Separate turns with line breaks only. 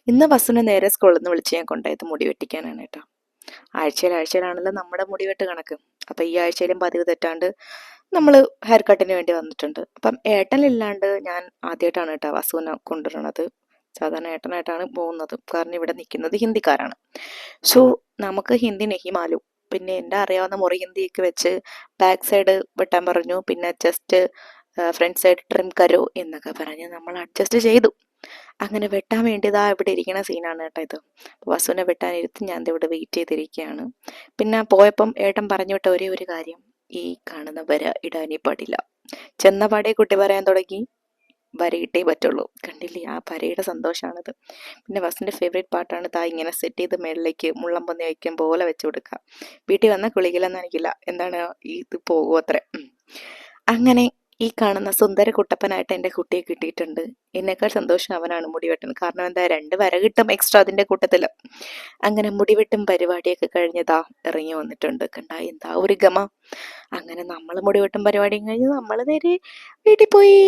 ഇന്ന് ബസ്സിന് നേരെ സ്കൂളിൽ നിന്ന് വിളിച്ച് ഞാൻ കൊണ്ടുപോയത് മുടി വെട്ടിക്കാനാണ് കേട്ടോ. ആഴ്ചയിലാണല്ലോ നമ്മുടെ മുടി വെട്ട് കണക്ക്. അപ്പം ഈ ആഴ്ചയിലും പതിവ് തെറ്റാണ്ട് നമ്മൾ ഹെയർ കട്ടിന് വേണ്ടി വന്നിട്ടുണ്ട്. അപ്പം ഏട്ടനില്ലാണ്ട് ഞാൻ ആദ്യമായിട്ടാണ് കേട്ടോ വസുവിനെ കൊണ്ടുവരണത്. സാധാരണ ഏട്ടനായിട്ടാണ് പോകുന്നത്, കാരണം ഇവിടെ നിൽക്കുന്നത് ഹിന്ദിക്കാരാണ്. സോ നമുക്ക് ഹിന്ദി നെഹി മാലൂം. പിന്നെ എൻ്റെ അറിയാവുന്ന മുറി ഹിന്ദിയൊക്കെ വെച്ച് ബാക്ക് സൈഡ് വെട്ടാൻ പറഞ്ഞു, പിന്നെ ചെസ്റ്റ് ഫ്രണ്ട് സൈഡ് ട്രിം കരോ എന്നൊക്കെ പറഞ്ഞ് നമ്മൾ അഡ്ജസ്റ്റ് ചെയ്തു. അങ്ങനെ വെട്ടാൻ വേണ്ടിയതാ ഇവിടെ ഇരിക്കുന്ന സീനാണ് കേട്ടോ ഇത്. വസുവിനെ വെട്ടാനിരുത്തി ഞാൻ ഇവിടെ വെയിറ്റ് ചെയ്തിരിക്കുകയാണ്. പിന്നെ പോയപ്പം ഏട്ടൻ പറഞ്ഞു വിട്ട ഒരേ ഒരു കാര്യം, ഈ കാണുന്ന വര ഇടാനേ പാടില്ല. ചെന്ന പാടെ കുട്ടി പറയാൻ തുടങ്ങി, വരയിട്ടേ പറ്റുള്ളൂ. കണ്ടില്ലേ, ആ വരയുടെ സന്തോഷമാണത്. പിന്നെ വസുവിൻ്റെ ഫേവറേറ്റ് പാട്ടാണ് താ ഇങ്ങനെ സെറ്റ് ചെയ്ത് മേളിലേക്ക് മുള്ളം പൊന്നി വയ്ക്കും പോലെ വെച്ച് കൊടുക്കുക. വീട്ടിൽ വന്നാൽ കുളിക്കില്ലെന്ന് എനിക്കില്ല, എന്താണ് ഇത് പോകും അത്ര. അങ്ങനെ ഈ കാണുന്ന സുന്ദര കുട്ടപ്പനായിട്ട് എൻ്റെ കുട്ടിയെ കിട്ടിയിട്ടുണ്ട്. എന്നേക്കാൾ സന്തോഷം അവനാണ് മുടി വെട്ടുന്നത്. കാരണം എന്താ, 2 വര കിട്ടും എക്സ്ട്രാ അതിൻ്റെ കൂട്ടത്തിൽ. അങ്ങനെ മുടിവെട്ടും പരിപാടിയൊക്കെ കഴിഞ്ഞതാ ഇറങ്ങി വന്നിട്ടുണ്ട്. കണ്ടാ എന്താ ഒരു ഗമ. അങ്ങനെ നമ്മൾ മുടിവെട്ടും പരിപാടിയും കഴിഞ്ഞ് നമ്മൾ നേരെ വീട്ടിൽ പോയി.